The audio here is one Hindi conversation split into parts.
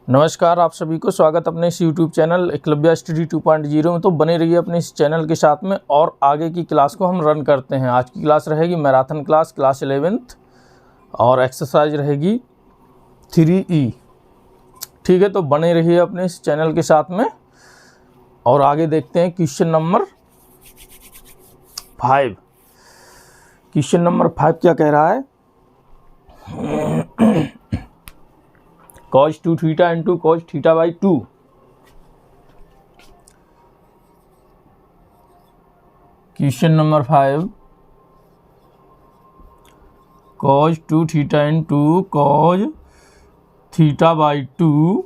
नमस्कार, आप सभी को स्वागत अपने इस YouTube चैनल एकलव्य स्टडी 2.0 में। तो बने रहिए अपने इस चैनल के साथ में और आगे की क्लास को हम रन करते हैं। आज की क्लास रहेगी मैराथन क्लास 11th और एक्सरसाइज रहेगी 3E। ठीक है, तो बने रहिए अपने इस चैनल के साथ में और आगे देखते हैं क्वेश्चन नंबर 5। क्वेश्चन नंबर 5 क्या कह रहा है? cos 2 theta into cos theta by 2। Question number 5, cos 2 theta into cos theta by 2,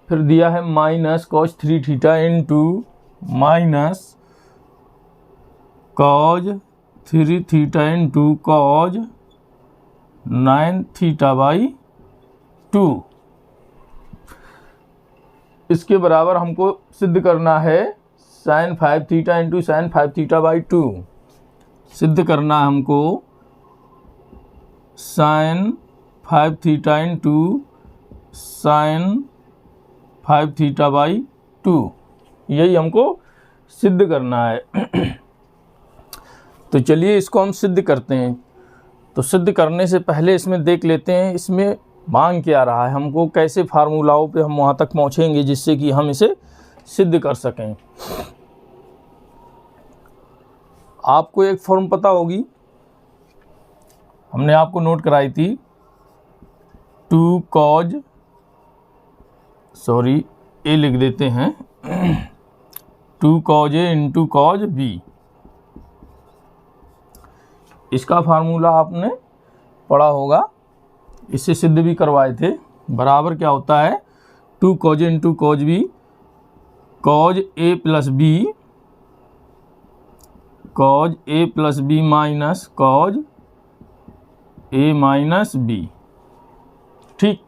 फिर दिया है minus cos 3 theta into minus cos 3 theta into cos 9 theta by 2। इसके बराबर हमको सिद्ध करना है sin 5 theta into sin 5 theta by 2। सिद्ध करना है हमको sin 5 theta into sin 5 theta by 2, यही हमको सिद्ध करना है। तो चलिए इसको हम सिद्ध करते हैं। तो सिद्ध करने से पहले इसमें देख लेते हैं इसमें मांग क्या रहा है, हमको कैसे फार्मूलाओं पे हम वहाँ तक पहुँचेंगे जिससे कि हम इसे सिद्ध कर सकें। आपको एक फॉर्म पता होगी, हमने आपको नोट कराई थी, 2 cos, सॉरी ए लिख देते हैं, 2 cos A into cos B। इसका फार्मूला आपने पढ़ा होगा, इससे सिद्ध भी करवाए थे। बराबर क्या होता है? 2 cos A into cos B, cos A plus B, cos A plus B minus cos A minus B। ठीक,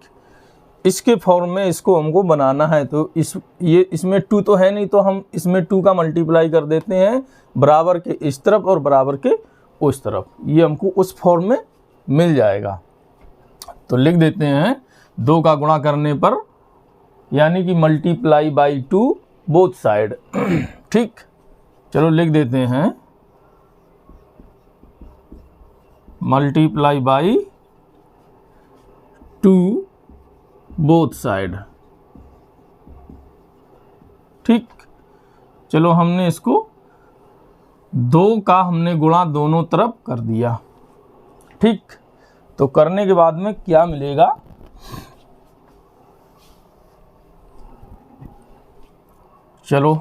इसके फॉर्म में इसको हमको बनाना है। तो इसमें 2 तो है नहीं, तो हम इसमें 2 का मल्टीप्लाई कर देते हैं बराबर के इस तरफ और बराबर के उस तरफ, ये हमको उस फॉर्म में मिल जाएगा। तो लिख देते हैं 2 का गुणा करने पर, यानी कि मल्टीप्लाई बाई 2 बोथ साइड। ठीक, चलो लिख देते हैं मल्टीप्लाई बाई 2 बोथ साइड। ठीक, चलो हमने इसको 2 का हमने गुणा दोनों तरफ कर दिया। ठीक, तो करने के बाद में क्या मिलेगा? चलो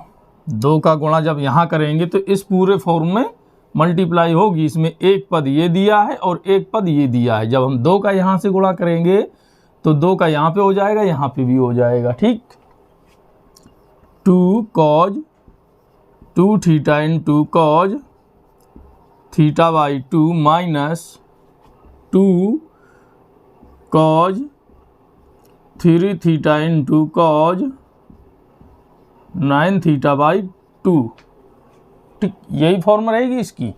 2 का गुणा जब यहाँ करेंगे तो इस पूरे फॉर्म में मल्टीप्लाई होगी। इसमें एक पद ये दिया है और एक पद ये दिया है। जब हम 2 का यहाँ से गुणा करेंगे तो 2 का यहाँ पे हो जाएगा, यहाँ पे भी हो जाएगा। ठीक, 2 cos 2 theta into cos theta by 2 minus 2 cos 3 theta into cos 9 theta by 2। ठीक, यही फॉर्म रहेगी इसकी,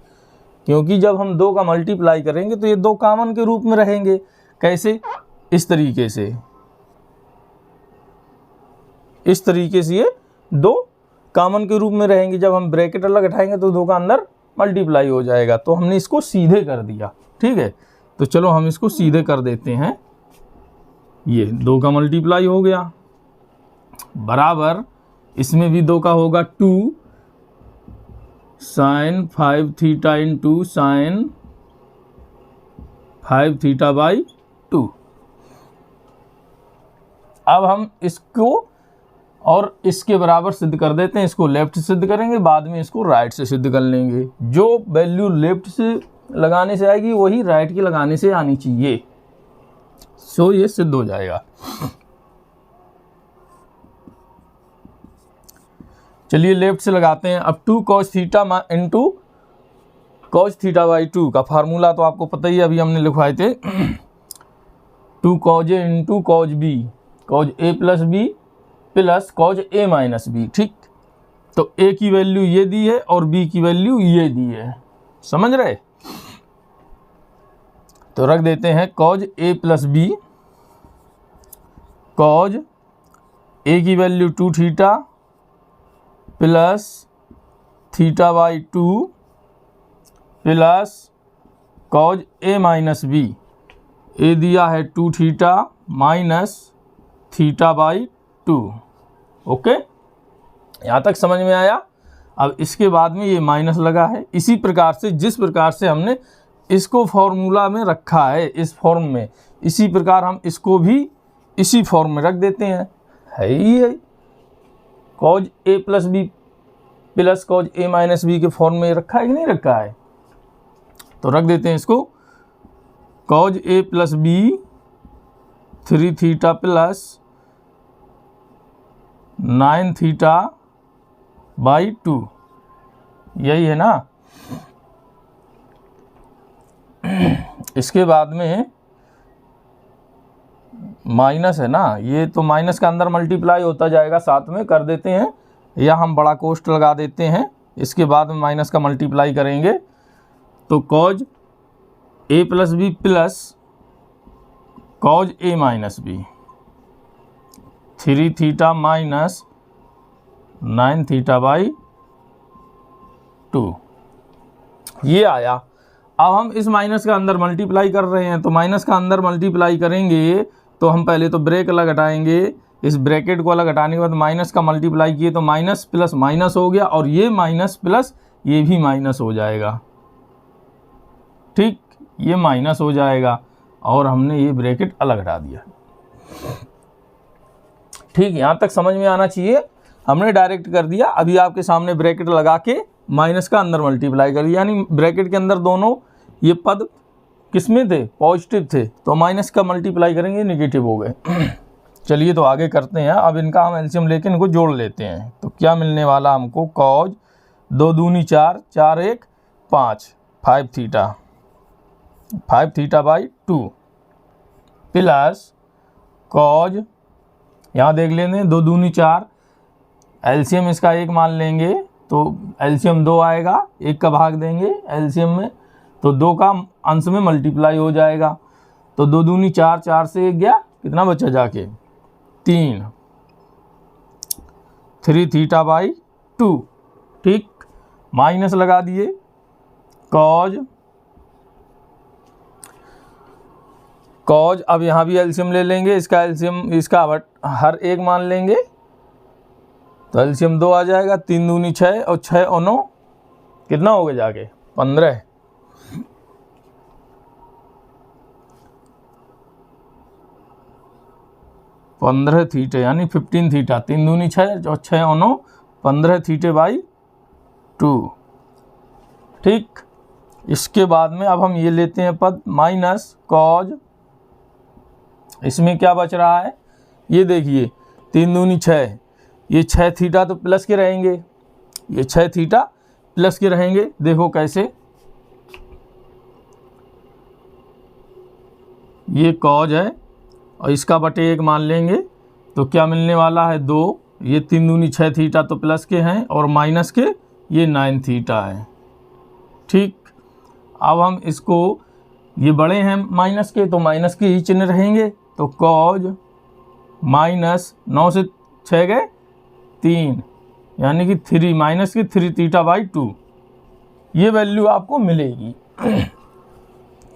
क्योंकि जब हम 2 का मल्टीप्लाई करेंगे तो ये 2 कॉमन के रूप में रहेंगे। कैसे? इस तरीके से, इस तरीके से ये 2 कॉमन के रूप में रहेंगे। जब हम ब्रैकेट अलग हटाएंगे तो 2 का अंदर मल्टीप्लाई हो जाएगा। तो हमने इसको सीधे कर दिया। ठीक है, तो चलो हम इसको सीधे कर देते हैं। ये 2 का मल्टीप्लाई हो गया, बराबर इसमें भी 2 का होगा 2 sin 5 theta into sin 5 theta by 2। अब हम इसको और इसके बराबर सिद्ध कर देते हैं। इसको लेफ्ट से सिद्ध करेंगे, बाद में इसको राइट से सिद्ध कर लेंगे। जो वैल्यू लेफ्ट से लगाने से आएगी वही राइट के लगाने से आनी चाहिए। सो ये सिद्ध हो जाएगा। चलिए लेफ्ट से लगाते हैं। अब 2 cos theta into cos theta by 2 का फार्मूला तो आपको पता ही है, अभी हमने लिखवाए थे। 2 cos A into cos B, cos A plus B plus cos A minus B। ठीक, तो A की वैल्यू ये दी है और B की वैल्यू ये दी है, समझ रहे? तो रख देते हैं cos A plus B cos A की value 2 theta plus theta by 2 plus cos A minus B, A दिया है 2 theta minus theta by 2। Okay, यहाँ तक समझ में आया। अब इसके बाद में ये माइनस लगा है। इसी प्रकार से जिस प्रकार से हमने इसको फॉर्मूला में रखा है इस फॉर्म में, इसी प्रकार हम इसको भी इसी फॉर्म में रख देते हैं। है ही है, cos A plus B plus cos A minus B के फॉर्म में रखा है कि नहीं रखा है, तो रख देते हैं इसको। Cos A plus B 3 theta plus 9 theta by 2, यही है ना। इसके बाद में माइनस है ना, ये तो माइनस का अंदर मल्टीप्लाई होता जाएगा, साथ में कर देते हैं, या हम बड़ा कोष्ठ लगा देते हैं, इसके बाद में माइनस का मल्टीप्लाई करेंगे। तो cos A plus B plus cos A minus B 3 theta minus 9 theta by 2, ये आया। अब हम इस माइनस का अंदर मल्टीप्लाई कर रहे हैं, तो माइनस का अंदर मल्टीप्लाई करेंगे तो हम पहले तो ब्रेक अलग हटाएंगे, इस ब्रैकेट को अलग हटाने के बाद माइनस का मल्टीप्लाई किए तो माइनस प्लस माइनस हो गया, और ये माइनस प्लस ये भी माइनस हो जाएगा। ठीक, ये माइनस हो जाएगा और हमने ये ब्रैकेट अलग हटा दिया। ठीक, यहाँ तक समझ में आना चाहिए। हमने डायरेक्ट कर दिया, अभी आपके सामने ब्रैकेट लगा के माइनस का अंदर मल्टीप्लाई कर दिया, यानी ब्रैकेट के अंदर दोनों ये पद किस में थे, पॉजिटिव थे, तो माइनस का मल्टीप्लाई करेंगे नेगेटिव हो गए। चलिए तो आगे करते हैं। अब इनका हम एलसीएम लेके इनको जोड़ लेते हैं, तो क्या मिलने वाला हमको, कॉज 2 दूनी 4, 4 1 5, 5 theta, 5 theta by 2 plus cause, यहाँ देख लेंगे 2 दूनी 4, एलसीएम इसका 1 मान लेंगे तो एलसीएम 2 आएगा, 1 का भाग देंगे एलसीएम में तो 2 का अंश में मल्टीप्लाई हो जाएगा। तो 2 दूनी 4, 4 से 1 गया, कितना बचा जाके 3, 3 थीटा बाई 2। ठीक, माइनस लगा दिए, कॉज अब यहाँ भी एलसीएम ले लेंगे, इसका एलसीएम इसका हर एक मान लेंगे तो एलसीएम 2 आ जाएगा, 3 दूनी 6 और 6 और 9 कितना हो गया जाके 15, 15 थीटे यानी 15 थीटा, 3 दूनी 6 और 6 और 9 15 थीटे बाई 2। ठीक, इसके बाद में अब हम ये लेते हैं पद माइनस कॉज, इसमें क्या बच रहा है, ये देखिए 3 दूनी 6, ये 6 थीटा तो प्लस के रहेंगे, ये 6 थीटा प्लस के रहेंगे। देखो कैसे, ये कॉज है और इसका बटे 1 मान लेंगे तो क्या मिलने वाला है 2, ये 3 दूनी 6 थीटा तो प्लस के हैं और माइनस के ये 9 थीटा है। ठीक, अब हम इसको, ये बड़े हैं माइनस के तो माइनस के ही चिन्ह रहेंगे, तो कॉज माइनस 9 से 6 गए 3, यानी कि 3 माइनस की 3 थीटा बाई 2, ये वैल्यू आपको मिलेगी।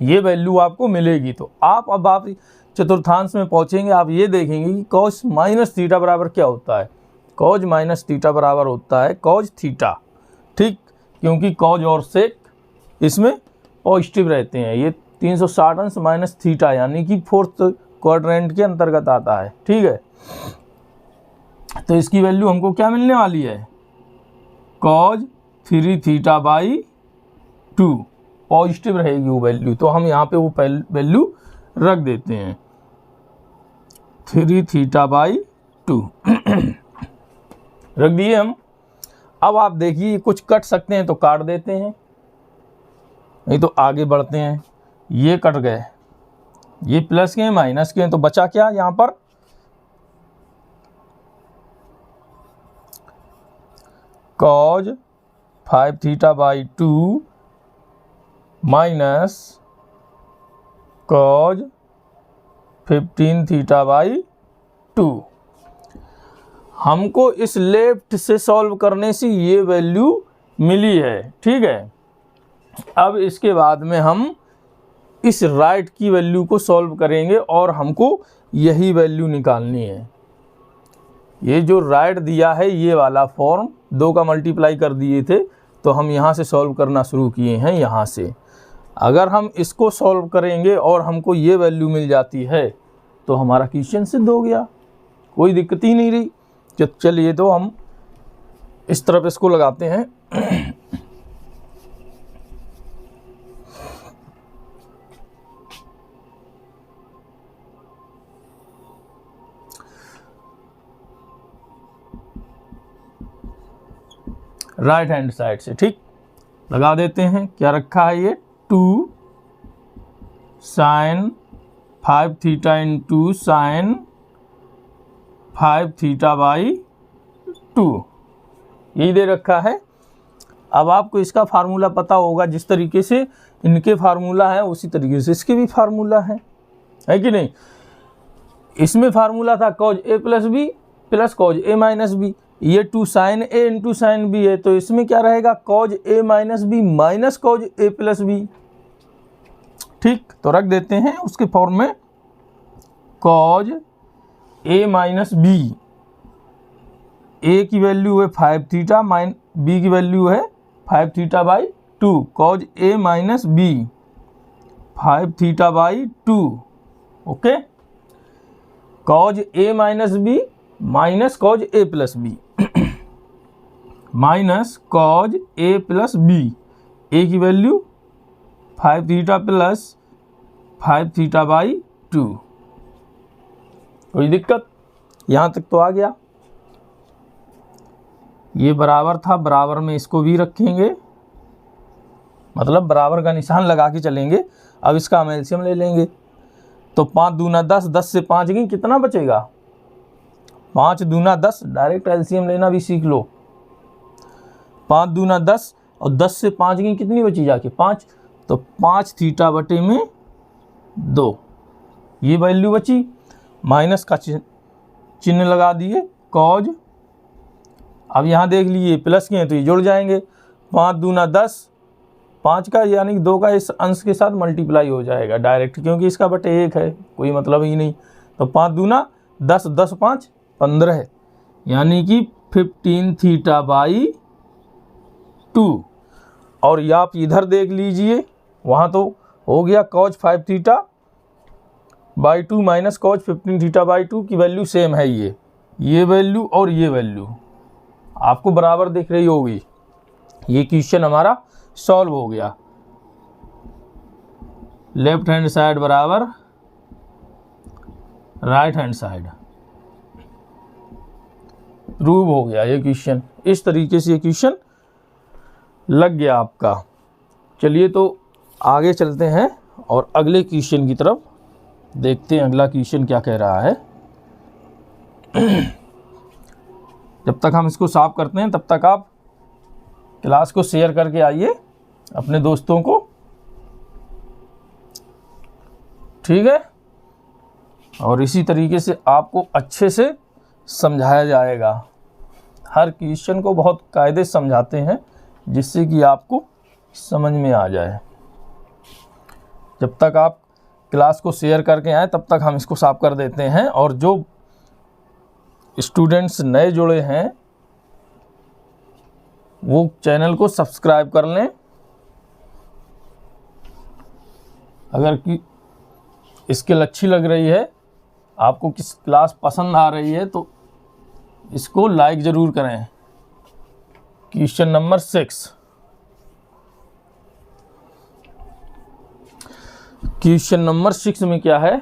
ये वैल्यू आपको मिलेगी। तो अब आप चतुर्थांश में पहुंचेंगे, आप ये देखेंगे कि कॉस माइनस थीटा बराबर क्या होता है, कॉज माइनस थीटा बराबर होता है कॉज थीटा। ठीक, क्योंकि कॉज और सेक इसमें पॉजिटिव रहते हैं, ये 360 अंश माइनस थीटा यानी कि 4th क्वाड्रेंट के अंतर्गत आता है। ठीक है, तो इसकी वैल्यू हमको क्या मिलने वाली है, कॉज 3 थीटा बाई 2, पॉजिटिव रहेगी वो वैल्यू, तो हम यहाँ पे वो वैल्यू रख देते हैं 3 थीटा बाई 2 रख दिए हम। अब आप देखिए कुछ कट सकते हैं तो काट देते हैं, नहीं तो आगे बढ़ते हैं। ये कट गए, ये प्लस के हैं माइनस के हैं, तो बचा क्या यहाँ पर, cause 5 theta by 2 minus cos 15 theta by 2। हमको इस लेफ्ट से सॉल्व करने से ये वैल्यू मिली है, ठीक है। अब इसके बाद में हम इस राइट की वैल्यू को सॉल्व करेंगे और हमको यही वैल्यू निकालनी है। ये जो राइट दिया है ये वाला फॉर्म 2 का मल्टीप्लाई कर दिए थे, तो हम यहाँ से सॉल्व करना शुरू किए हैं यहाँ से। अगर हम इसको सॉल्व करेंगे और हमको ये वैल्यू मिल जाती है तो हमारा क्वेश्चन सिद्ध हो गया, कोई दिक्कत ही नहीं रही। चलिए तो हम इस तरफ इसको लगाते हैं। राइट हैंड साइड से, ठीक, लगा देते हैं। क्या रखा है ये 2 sin 5 theta into sin 5 theta by 2, यही दे रखा है। अब आपको इसका फार्मूला पता होगा, जिस तरीके से इनके फार्मूला है उसी तरीके से इसके भी फार्मूला है कि नहीं। इसमें फार्मूला था cos a plus B plus cos a minus B, ये 2 sin a into sine B है, तो इसमें क्या रहेगा cos a minus B minus cos a plus B, ठीक। तो रख देते हैं उसके फॉर्म में cos a minus B, a की वैल्यू है 5 थीटा माइन b की वैल्यू है 5 theta by 2, cos a minus B 5 theta by 2, okay. cos a minus B minus cos a plus B minus cos a plus B, a की value 5 theta plus 5 theta by 2, कोई दिक्कत, यहाँ तक तो आ गया। ये बराबर था, बराबर में इसको भी रखेंगे, मतलब बराबर का निशान लगा के चलेंगे। अब इसका हम एलसीएम ले लेंगे, तो 5 दूना 10, 10 से 5 गई, कितना बचेगा 5 दूना 10, डायरेक्ट एलसीएम लेना भी सीख लो। 5 दूना 10 और 10 से 5 गई, कितनी बची जाके 5, तो 5 थीटा बटे में 2, ये वैल्यू बची। माइनस का चिन्ह लगा दिए कॉज, अब यहाँ देख लीजिए प्लस के हैं तो ये जुड़ जाएंगे। 5 दूना 10, 5 का यानी 2 का इस अंश के साथ मल्टीप्लाई हो जाएगा डायरेक्ट, क्योंकि इसका बटे 1 है, कोई मतलब ही नहीं। तो 5 दूना 10, 10 5 15, यानी कि 15 थीटा बाई 2। और ये आप इधर देख लीजिए, वहाँ तो हो गया cos 5 theta by 2 minus cos 15 theta by 2 की वैल्यू सेम है। ये वैल्यू और ये वैल्यू आपको बराबर दिख रही होगी। ये क्वेश्चन हमारा सॉल्व हो गया। लेफ्ट हैंड साइड बराबर राइट हैंड साइड, प्रूव हो गया ये क्वेश्चन। इस तरीके से ये क्वेश्चन लग गया आपका। चलिए तो आगे चलते हैं और अगले क्वेश्चन की तरफ देखते हैं, अगला क्वेश्चन क्या कह रहा है। जब तक हम इसको साफ करते हैं तब तक आप क्लास को शेयर करके आइए अपने दोस्तों को, ठीक है। और इसी तरीके से आपको अच्छे से समझाया जाएगा। हर क्वेश्चन को बहुत कायदे से समझाते हैं जिससे कि आपको समझ में आ जाए। जब तक आप क्लास को शेयर करके आए तब तक हम इसको साफ कर देते हैं। और जो स्टूडेंट्स नए जुड़े हैं वो चैनल को सब्सक्राइब कर लें। अगर कि स्किल अच्छी लग रही है, आपको किस क्लास पसंद आ रही है, तो इसको लाइक ज़रूर करें। क्वेश्चन नंबर 6, क्वेश्चन नंबर 6 में क्या है,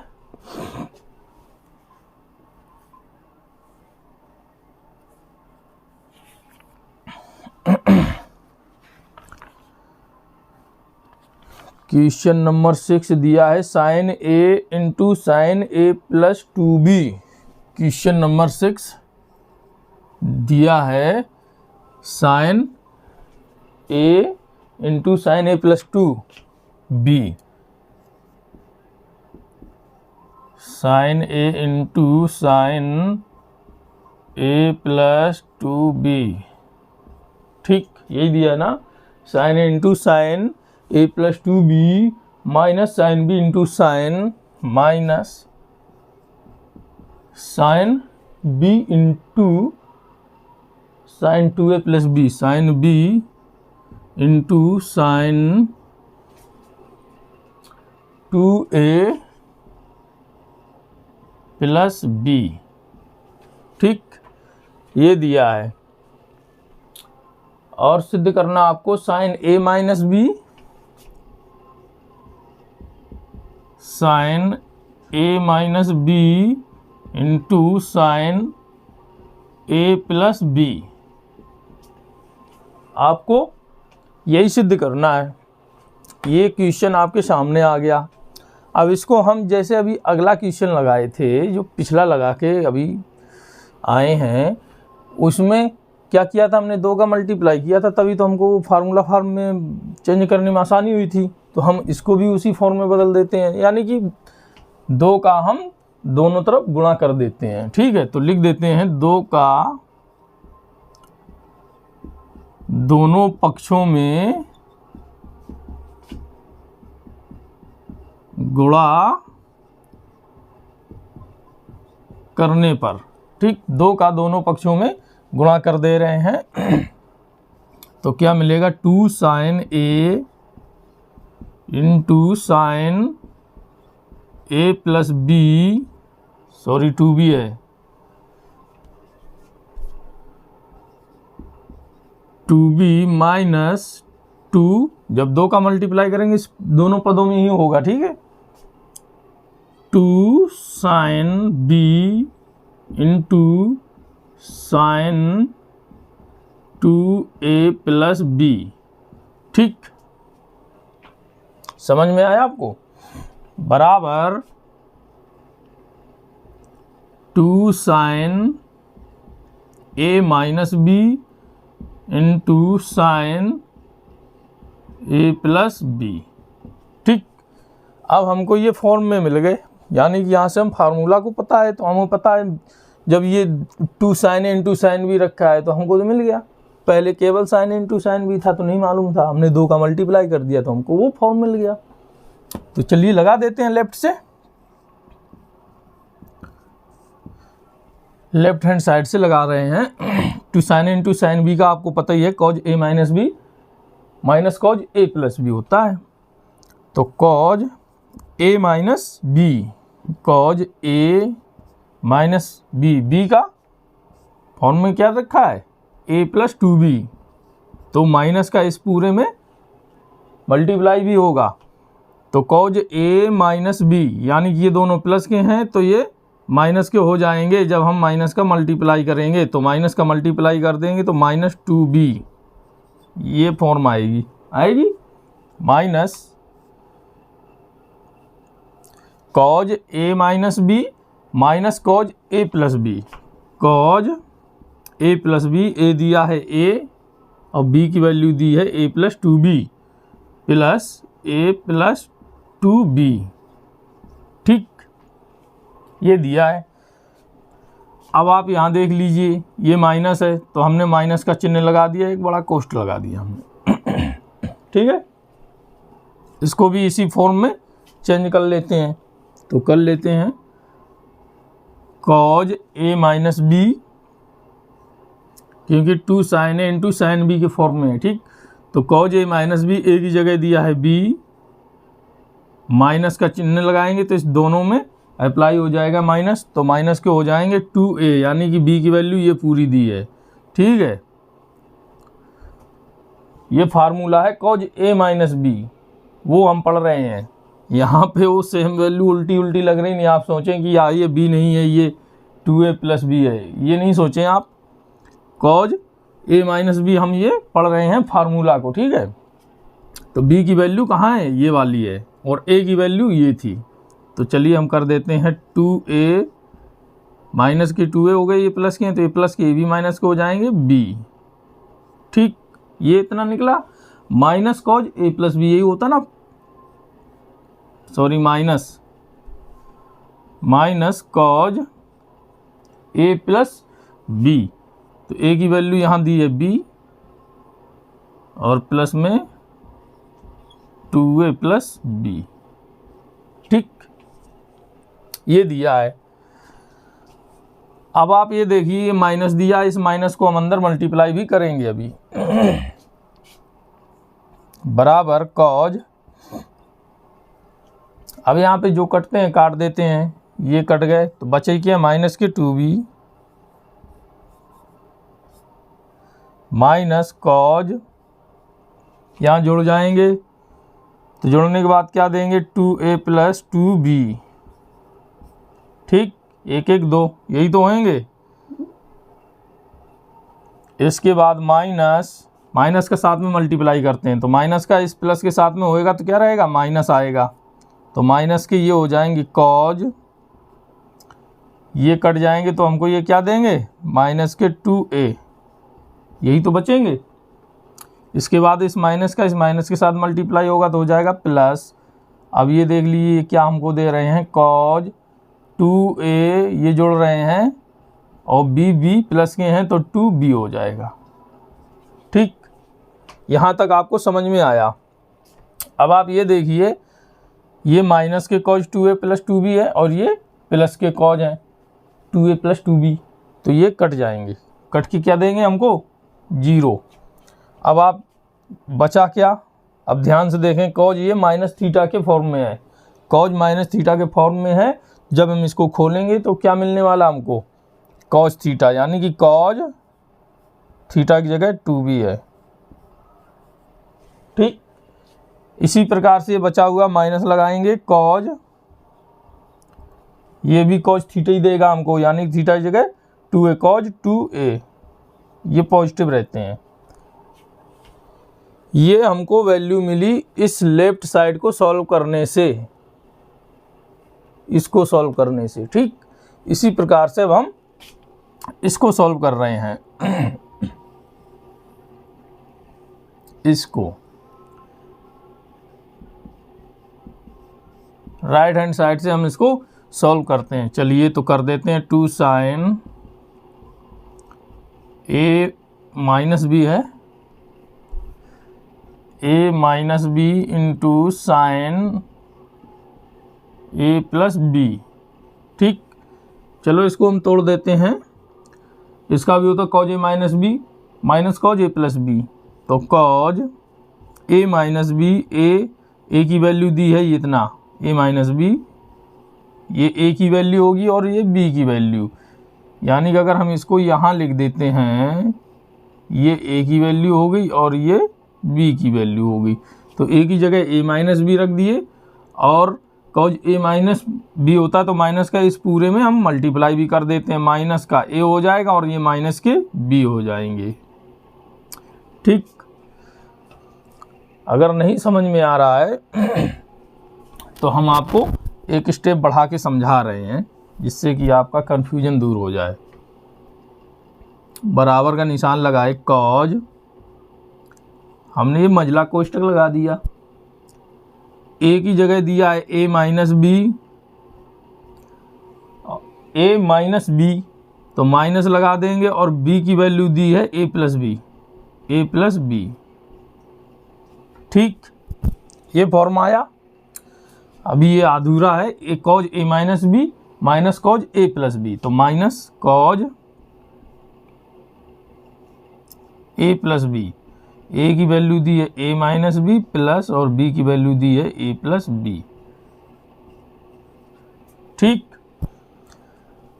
क्वेश्चन नंबर 6 दिया है sine A into sine A plus 2b। Question number 6 दिया है sine A into sine A plus 2b। Sine A into sine A plus 2b। ठीक, यही दिया है ना, sine A into sine A plus 2b minus sine B into sine minus sine B into sine 2a plus B, sine B into sine 2a plus B. ठीक, ये दिया है। और सिद्ध करना आपको sign a minus B, sine a minus B into sine a plus B. आपको यही सिद्ध करना है। ये क्वेश्चन आपके सामने आ गया। अब इसको हम जैसे अभी अगला क्वेश्चन लगाए थे, जो पिछला लगा के अभी आए हैं, उसमें क्या किया था हमने, 2 का मल्टीप्लाई किया था, तभी तो हमको वो फार्मूला फॉर्म में चेंज करने में आसानी हुई थी। तो हम इसको भी उसी फॉर्म में बदल देते हैं, यानी कि 2 का हम दोनों तरफ गुणा कर देते हैं। ठीक है, तो लिख देते हैं 2 का दोनों पक्षों में गुणा करने पर। ठीक, 2 का दोनों पक्षों में गुणा कर दे रहे हैं तो क्या मिलेगा, 2 sign A into sine A plus B, sorry 2b है, 2b माइनस 2, जब 2 का मल्टीप्लाई करेंगे इस दोनों पदों में ही होगा। ठीक है, 2 sine B into sine 2a plus B. ठीक, समझ में आया आपको, बराबर 2 sine a minus B into sine A plus B. ठीक, अब हमको ये फॉर्म में मिल गए, यानी कि यहाँ से हम फार्मूला को पता है, तो हमें पता है जब ये 2 sign A into sine B रखा है तो हमको तो मिल गया। पहले केवल sign A into sine B था तो नहीं मालूम था, हमने 2 का मल्टीप्लाई कर दिया तो हमको वो फॉर्म मिल गया। तो चलिए लगा देते हैं लेफ्ट से, लेफ्ट हैंड साइड से लगा रहे हैं। 2 sign A into sine B का आपको पता ही है, cos A minus B minus cos A plus B होता है। तो cos A minus B, cos A minus B, B का फॉर्म में क्या रखा है, ए प्लस 2b, तो माइनस का इस पूरे में मल्टीप्लाई भी होगा। तो कॉज ए माइनस बी, यानी कि ये दोनों प्लस के हैं तो ये माइनस के हो जाएंगे जब हम माइनस का मल्टीप्लाई करेंगे। तो माइनस का मल्टीप्लाई कर देंगे तो माइनस 2b, ये फॉर्म आएगी minus cos A minus B minus cos A plus B, cos A plus B, A दिया है ए और बी की वैल्यू दी है ए प्लस 2b प्लस ए प्लस 2b। ठीक, ये दिया है। अब आप यहाँ देख लीजिए, ये माइनस है तो हमने माइनस का चिन्ह लगा दिया, एक बड़ा कोष्ठ लगा दिया हमने। ठीक है, इसको भी इसी फॉर्म में चेंज कर लेते हैं। तो कर लेते हैं कॉज ए माइनस बी, क्योंकि 2 sign A into sine B के फॉर्म में है। ठीक, तो कॉज ए माइनस बी, ए की जगह दिया है बी, माइनस का चिन्ह लगाएंगे तो इस दोनों में अप्लाई हो जाएगा माइनस, तो माइनस के हो जाएंगे 2a, यानी कि b की वैल्यू ये पूरी दी है। ठीक है, ये फार्मूला है कॉज a माइनस बी, वो हम पढ़ रहे हैं। यहाँ पे वो सेम वैल्यू उल्टी उल्टी लग रही नहीं, आप सोचें कि यार ये b नहीं है, ये 2a प्लस बी है, ये नहीं सोचें आप। कॉज a माइनस बी हम ये पढ़ रहे हैं फार्मूला को। ठीक है, तो b की वैल्यू कहाँ है, ये वाली है, और a की वैल्यू ये थी। तो चलिए हम कर देते हैं 2a माइनस के 2a हो गए, ये प्लस के हैं तो ये प्लस के भी माइनस के हो जाएंगे b। ठीक, ये इतना निकला। Minus cos a plus B, यही होता ना, sorry minus minus cos A plus B. तो ए की वैल्यू यहाँ दी है बी और प्लस में 2a प्लस बी। ठीक, ये दिया है। अब आप ये देखिए ये माइनस दिया, इस माइनस को हम अंदर मल्टीप्लाई भी करेंगे अभी। बराबर कॉज, अब यहाँ पे जो कटते हैं काट देते हैं, ये कट गए तो बचे क्या माइनस के 2b माइनस कॉज, यहाँ जुड़ जाएंगे तो जोड़ने के बाद क्या देंगे 2a प्लस 2b। ठीक, 1 1 2 यही तो होंगे। इसके बाद माइनस के साथ में मल्टीप्लाई करते हैं तो माइनस का इस प्लस के साथ में होएगा तो क्या रहेगा माइनस आएगा। तो माइनस के ये हो जाएंगे कॉज, ये कट जाएंगे तो हमको ये क्या देंगे माइनस के 2a, यही तो बचेंगे। इसके बाद इस माइनस के साथ मल्टीप्लाई होगा तो हो जाएगा प्लस। अब ये देख लीजिए क्या हमको दे रहे हैं कॉज 2a, ये जोड़ रहे हैं और b प्लस के हैं तो 2b हो जाएगा। ठीक, यहाँ तक आपको समझ में आया। अब आप ये देखिए ये माइनस के कॉज 2a प्लस 2b है और ये प्लस के कॉज हैं 2a प्लस 2b, तो ये कट जाएंगे। कट के क्या देंगे हमको 0। अब आप बचा क्या, अब ध्यान से देखें कॉज ये माइनस थीटा के फॉर्म में है, कॉज माइनस थीटा के फॉर्म में है। जब हम इसको खोलेंगे तो क्या मिलने वाला हमको कॉज थीटा, यानी कि कॉज थीटा की जगह 2b है। ठीक, इसी प्रकार से बचा हुआ माइनस लगाएंगे कॉज, ये भी कॉज थीटा ही देगा हमको, यानी कि थीटा की जगह 2a कॉज 2a, ये पॉजिटिव रहते हैं। ये हमको वैल्यू मिली इस लेफ्ट साइड को सॉल्व करने से, इसको सॉल्व करने से। ठीक, इसी प्रकार से अब हम इसको सॉल्व कर रहे हैं। इसको राइट हैंड साइड से हम इसको सॉल्व करते हैं। चलिए तो कर देते हैं 2 sin a माइनस बी है, a minus B into sine a plus B. ठीक, चलो इसको हम तोड़ देते हैं। इसका भी होता है cos a minus B minus cos a plus B, तो cos a minus B, a की वैल्यू दी है ये इतना a माइनस बी, ये a की वैल्यू होगी और ये b की वैल्यू, यानी कि अगर हम इसको यहाँ लिख देते हैं ये a की वैल्यू हो गई और ये b की वैल्यू हो गई। तो a की जगह a माइनस बी रख दिए और कॉज a माइनस बी होता तो माइनस का इस पूरे में हम मल्टीप्लाई भी कर देते हैं, माइनस का a हो जाएगा और ये माइनस के b हो जाएंगे। ठीक, अगर नहीं समझ में आ रहा है तो हम आपको एक स्टेप बढ़ा के समझा रहे हैं जिससे कि आपका कन्फ्यूजन दूर हो जाए। बराबर का निशान लगाए कॉज, हमने ये मझला कोष्टक लगा दिया, a की जगह दिया है a माइनस बी, तो माइनस लगा देंगे और b की वैल्यू दी है a प्लस बी। ठीक, ये फॉर्म आया। अभी ये अधूरा है, A cos a minus B minus cos a plus B, तो minus cos a plus B, a की वैल्यू दी है a माइनस बी प्लस और b की वैल्यू दी है a प्लस बी। ठीक,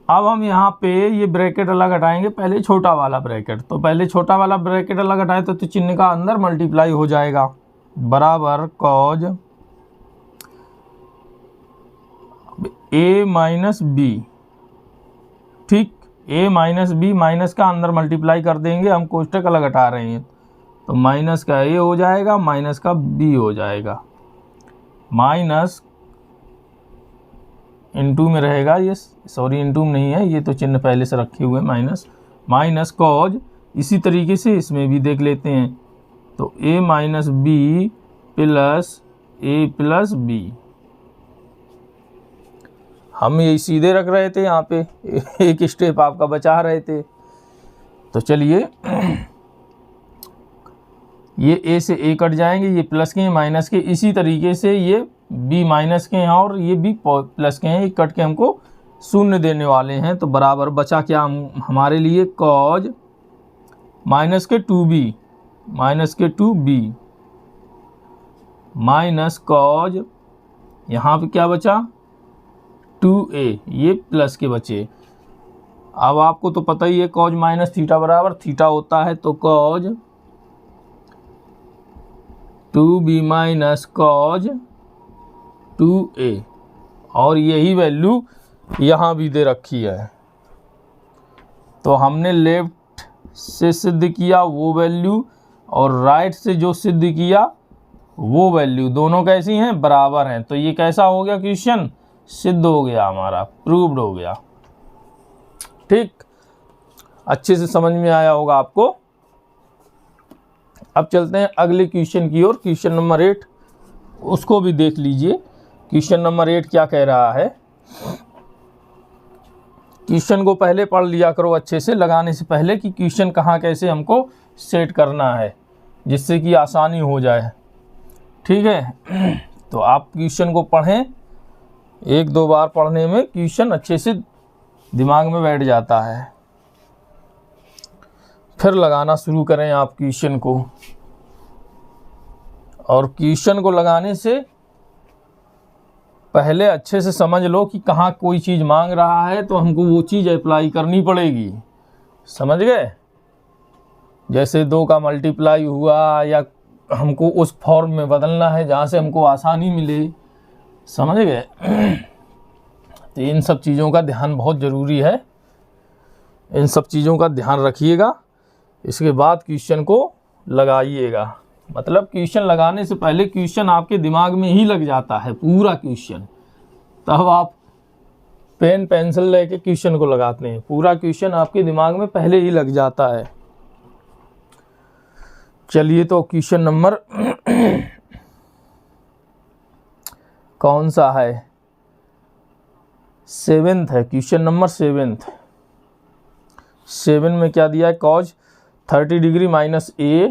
अब हम यहाँ पे ये ब्रैकेट अलग हटाएंगे, पहले छोटा वाला ब्रैकेट, तो पहले छोटा वाला ब्रैकेट अलग हटाए तो चिन्ह का अंदर मल्टीप्लाई हो जाएगा। बराबर कॉज a माइनस बी। ठीक, a माइनस बी, माइनस का अंदर मल्टीप्लाई कर देंगे, हम कोष्टक अलग हटा रहे हैं तो माइनस का a हो जाएगा माइनस का b हो जाएगा, माइनस इनटू में रहेगा ये, सॉरी इनटू में नहीं है, ये तो चिन्ह पहले से रखे हुए माइनस कॉज। इसी तरीके से इसमें भी देख लेते हैं, तो a minus B plus a plus B. हम यही सीधे रख रहे थे, यहाँ पे एक स्टेप आपका बचा रहे थे। तो चलिए ये a से a कट जाएंगे, ये प्लस के हैं माइनस के, इसी तरीके से ये b माइनस के हैं और ये b प्लस के हैं, ये कट के हमको शून्य देने वाले हैं। तो बराबर बचा क्या हमारे लिए, कॉज माइनस के 2b माइनस कॉज, यहाँ पे क्या बचा 2a, ये प्लस के बचे। अब आपको तो पता ही है कॉज माइनस थीटा बराबर थीटा होता है, तो cause 2b minus cos 2a, और यही वैल्यू यहाँ भी दे रखी है। तो हमने लेफ्ट से सिद्ध किया वो वैल्यू और राइट से जो सिद्ध किया वो वैल्यू, दोनों कैसी हैं, बराबर हैं। तो ये कैसा हो गया क्वेश्चन, सिद्ध हो गया हमारा, प्रूव्ड हो गया। ठीक, अच्छे से समझ में आया होगा आपको। अब चलते हैं अगले क्वेश्चन की ओर, क्वेश्चन नंबर 8, उसको भी देख लीजिए। क्वेश्चन नंबर 8 क्या कह रहा है, क्वेश्चन को पहले पढ़ लिया करो अच्छे से, लगाने से पहले कि क्वेश्चन कहाँ कैसे हमको सेट करना है, जिससे कि आसानी हो जाए। ठीक है, तो आप क्वेश्चन को पढ़ें, 1-2 बार पढ़ने में क्वेश्चन अच्छे से दिमाग में बैठ जाता है। फिर लगाना शुरू करें आप क्वेश्चन को, और क्वेश्चन को लगाने से पहले अच्छे से समझ लो कि कहाँ कोई चीज़ मांग रहा है तो हमको वो चीज़ अप्लाई करनी पड़ेगी। समझ गए, जैसे 2 का मल्टीप्लाई हुआ, या हमको उस फॉर्म में बदलना है जहाँ से हमको आसानी मिले। समझ गए, तो इन सब चीज़ों का ध्यान बहुत ज़रूरी है, इन सब चीज़ों का ध्यान रखिएगा। इसके बाद क्वेश्चन को लगाइएगा, मतलब क्वेश्चन लगाने से पहले क्वेश्चन आपके दिमाग में ही लग जाता है, पूरा क्वेश्चन। तब आप पेन पेंसिल लेके क्वेश्चन को लगाते हैं, पूरा क्वेश्चन आपके दिमाग में पहले ही लग जाता है। चलिए, तो क्वेश्चन नंबर कौन सा है, 7th है, क्वेश्चन नंबर 7th। 7 में क्या दिया है, cause 30 degree minus a,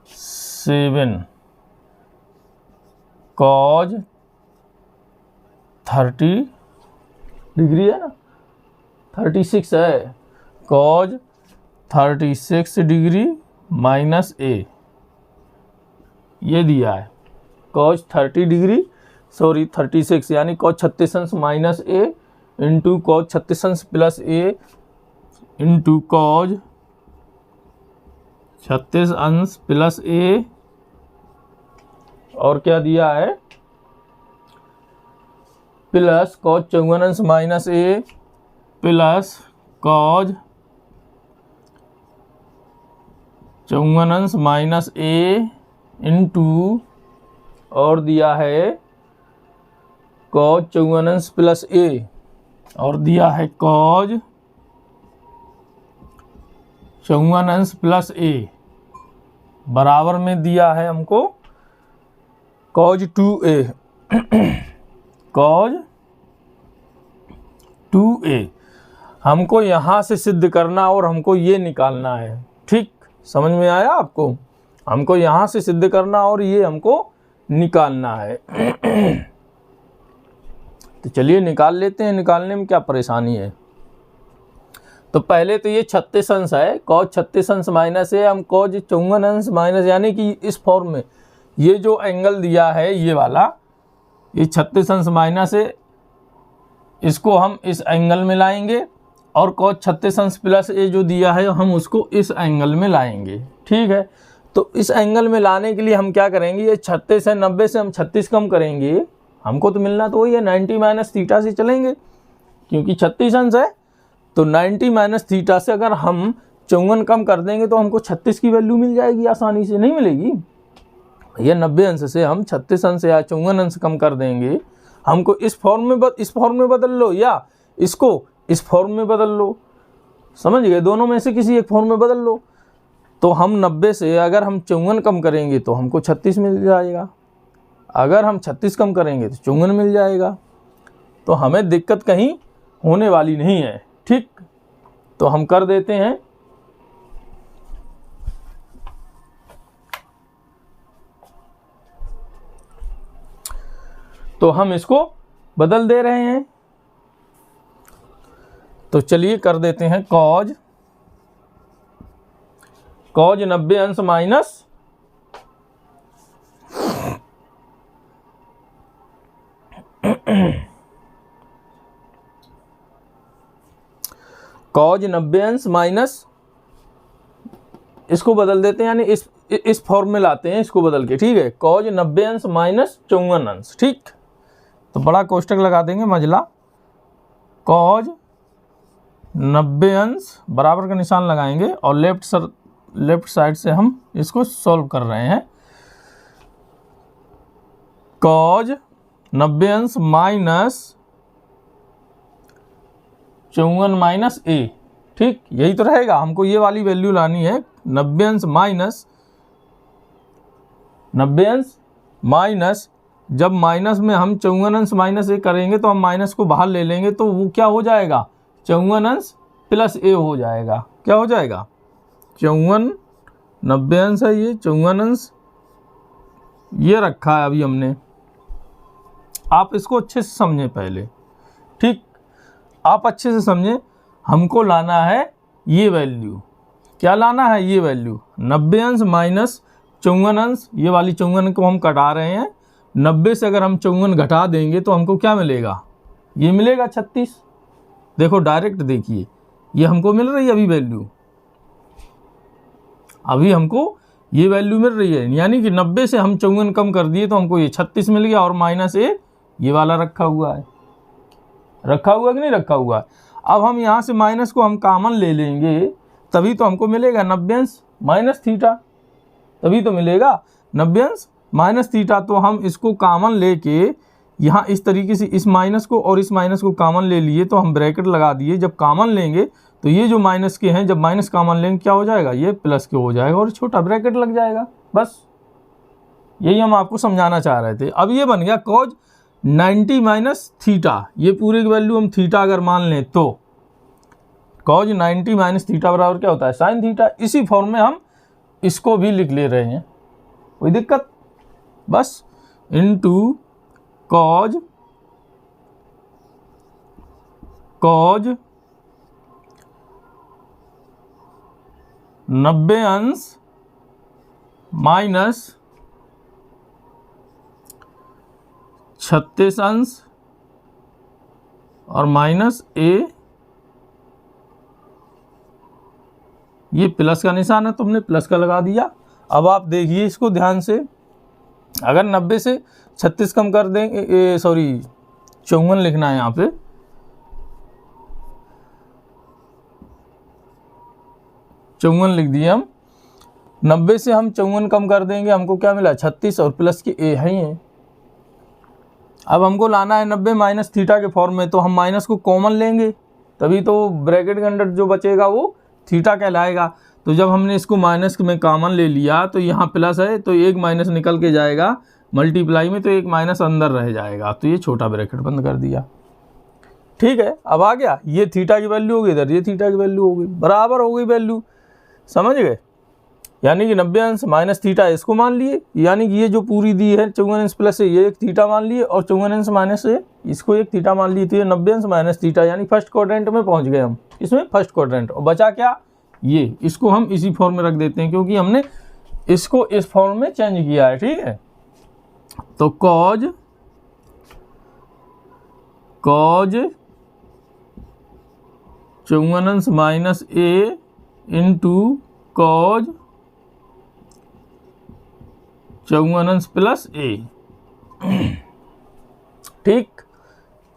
7 cause 30 degree है ना, 36 है, कॉज 36 डिग्री माइनस a, ये दिया है। कॉज 30 डिग्री 36 यानी कॉज 36 अंश माइनस a इंटू कॉज 36 अंश प्लस a इंटू कॉज 36 अंश प्लस a, और क्या दिया है, प्लस कॉज 54 अंश माइनस a प्लस कॉज 54 अंश माइनस a इंटू, और दिया है कॉज 54 अंश प्लस a, और दिया है कॉज 54 अंश प्लस a, बराबर में दिया है हमको कॉज 2a, कॉज 2a हमको यहाँ से सिद्ध करना और हमको ये निकालना है। ठीक, समझ में आया आपको, हमको यहाँ से सिद्ध करना और ये हमको निकालना है। तो चलिए निकाल लेते हैं, निकालने में क्या परेशानी है। तो पहले तो ये 36 अंश है, कॉज 36 अंश माइनस है, हम कॉज 54 अंश माइनस, यानी कि इस फॉर्म में ये जो एंगल दिया है ये वाला, ये 36 अंश माइनस है, इसको हम इस एंगल में लाएंगे, और कॉज 36 अंश प्लस ए जो दिया है हम उसको इस एंगल में लाएंगे। ठीक है, तो इस एंगल में लाने के लिए हम क्या करेंगे, ये 36 है, 90 से हम 36 कम करेंगे, हमको तो मिलना तो वही है, 90 माइनस थीटा से चलेंगे, क्योंकि 36 अंश है। तो 90 माइनस थीटा से अगर हम 54 कम कर देंगे तो हमको 36 की वैल्यू मिल जाएगी, आसानी से नहीं मिलेगी। ये 90 अंश से हम 36 अंश या 54 अंश कम कर देंगे, हमको इस फॉर्म में बदल लो, या इसको इस फॉर्म में बदल लो। समझ गए, दोनों में से किसी एक फॉर्म में बदल लो। तो हम 90 से अगर हम 54 कम करेंगे तो हमको 36 मिल जाएगा, अगर हम 36 कम करेंगे तो 54 मिल जाएगा। तो हमें दिक्कत कहीं होने वाली नहीं है। ठीक, तो हम कर देते हैं। तो हम इसको बदल दे रहे हैं। तो चलिए कर देते हैं कॉज 90 अंश माइनस कॉज 90 अंश माइनस, इसको बदल देते हैं, यानी इस फॉर्म में लाते हैं इसको बदल के। ठीक है, कॉज 90 अंश माइनस 54 अंश। ठीक, तो बड़ा कोष्टक लगा देंगे मझला, कॉज 90 अंश बराबर का निशान लगाएंगे और लेफ्ट साइड से हम इसको सॉल्व कर रहे हैं। कॉज 90 अंश माइनस 54 माइनस ए। ठीक, यही तो रहेगा, हमको ये वाली वैल्यू लानी है। 90 अंश माइनस, जब माइनस में हम 54 अंश माइनस ए करेंगे तो हम माइनस को बाहर ले लेंगे, तो वो क्या हो जाएगा, 54 अंश प्लस ए हो जाएगा। क्या हो जाएगा, 54, 90 अंश है ये, 54 अंश ये रखा है अभी हमने। आप इसको अच्छे से समझें पहले। ठीक, आप अच्छे से समझें, हमको लाना है ये वैल्यू। क्या लाना है, ये वैल्यू 90 अंश माइनस 54 अंश, ये वाली 54 को हम कटा रहे हैं। 90 से अगर हम 54 घटा देंगे तो हमको क्या मिलेगा, ये मिलेगा 36। देखो डायरेक्ट देखिए, ये हमको मिल रही है अभी वैल्यू, अभी हमको ये वैल्यू मिल रही है, यानी कि 90 से हम 54 कम कर दिए तो हमको ये 36 मिल गया, और माइनस ये वाला रखा हुआ है। रखा हुआ कि नहीं रखा हुआ है। अब हम यहाँ से माइनस को हम कॉमन ले लेंगे, तभी तो हमको मिलेगा 90 अंश माइनस थीटा, तभी तो मिलेगा 90 अंश माइनस थीटा। तो हम इसको कॉमन लेके यहाँ इस तरीके से इस माइनस को और इस माइनस को कॉमन ले लिए, तो हम ब्रैकेट लगा दिए। जब कॉमन लेंगे तो ये जो माइनस के हैं, जब माइनस कॉमन लेंगे क्या हो जाएगा, ये प्लस के हो जाएगा और छोटा ब्रैकेट लग जाएगा। बस यही हम आपको समझाना चाह रहे थे। अब ये बन गया कॉज 90 माइनस थीटा, ये पूरे की वैल्यू हम थीटा अगर मान लें तो कॉज 90 माइनस थीटा बराबर क्या होता है, साइन थीटा। इसी फॉर्म में हम इसको भी लिख ले रहे हैं, कोई दिक्कत, बस इनटू कॉज 90 अंश माइनस 36 अंश और माइनस ए, ये प्लस का निशान है, तुमने प्लस का लगा दिया। अब आप देखिए इसको ध्यान से, अगर 90 से 36 कम कर देंगे, सॉरी 54 लिखना है यहाँ पे, 54 लिख दिए हम। 90 से हम 54 कम कर देंगे, हमको क्या मिला 36 और प्लस की ए है ही है। अब हमको लाना है 90 माइनस थीटा के फॉर्म में, तो हम माइनस को कॉमन लेंगे, तभी तो ब्रैकेट के अंदर जो बचेगा वो थीटा कहलाएगा। तो जब हमने इसको माइनस में कॉमन ले लिया तो यहाँ प्लस है, तो एक माइनस निकल के जाएगा मल्टीप्लाई में, तो एक माइनस अंदर रह जाएगा, तो ये छोटा ब्रैकेट बंद कर दिया। ठीक है, अब आ गया, ये थीटा की वैल्यू हो गई, इधर ये थीटा की वैल्यू हो गई, बराबर हो गई वैल्यू, समझ गए। यानी कि 90 अंश माइनस थीटा इसको मान लिए, यानी कि ये जो पूरी दी है 54 अंश प्लस से ये एक थीटा मान लिए, और 54 अंश माइनस से इसको एक थीटा मान लिए, तो ये 90 अंश माइनस थीटा, यानी फर्स्ट क्वाड्रेंट में पहुंच गए हम, इसमें फर्स्ट क्वाड्रेंट। और बचा क्या, ये, इसको हम इसी फॉर्म में रख देते हैं क्योंकि हमने इसको इस फॉर्म में चेंज किया है। ठीक है, तो कॉज 54 अंश माइनस ए इंटू कॉज 54 अंश प्लस ए। ठीक,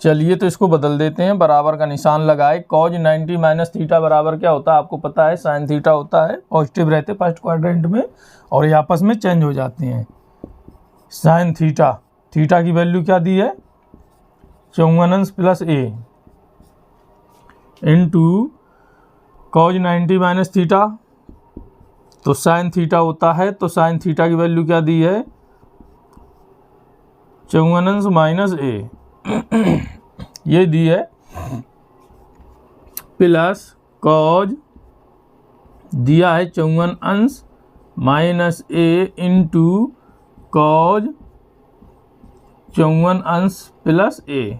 चलिए तो इसको बदल देते हैं, बराबर का निशान लगाए। कॉज 90 माइनस थीटा बराबर क्या होता है आपको पता है, साइन थीटा होता है। पॉजिटिव रहते फर्स्ट क्वाड्रेंट में और ये आपस में चेंज हो जाते हैं। साइन थीटा, थीटा की वैल्यू क्या दी है 54 अंश प्लस ए इंटू कॉज 90 माइनस थीटा, तो साइन थीटा होता है, तो साइन थीटा की वैल्यू क्या दी है 54 अंश माइनस ए। ये दी है प्लस कॉज दिया है 54 अंश माइनस ए इंटू कॉज 54 अंश प्लस ए।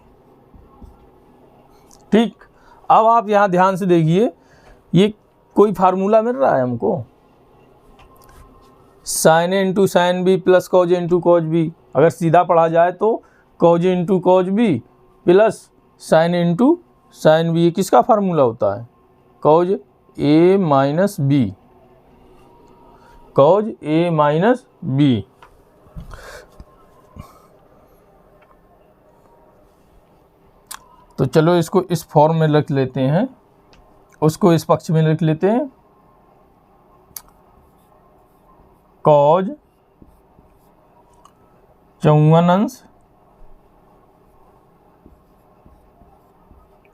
ठीक, अब आप यहाँ ध्यान से देखिए, ये कोई फार्मूला मिल रहा है हमको, sine A into sine B plus cos A into cos B. अगर सीधा पढ़ा जाए तो cos A into cos B plus sine A into sine B, किसका फार्मूला होता है? Cos A minus B, cos A minus B. तो चलो इसको इस फॉर्म में लिख लेते हैं, उसको इस पक्ष में लिख लेते हैं। कॉज 54 अंश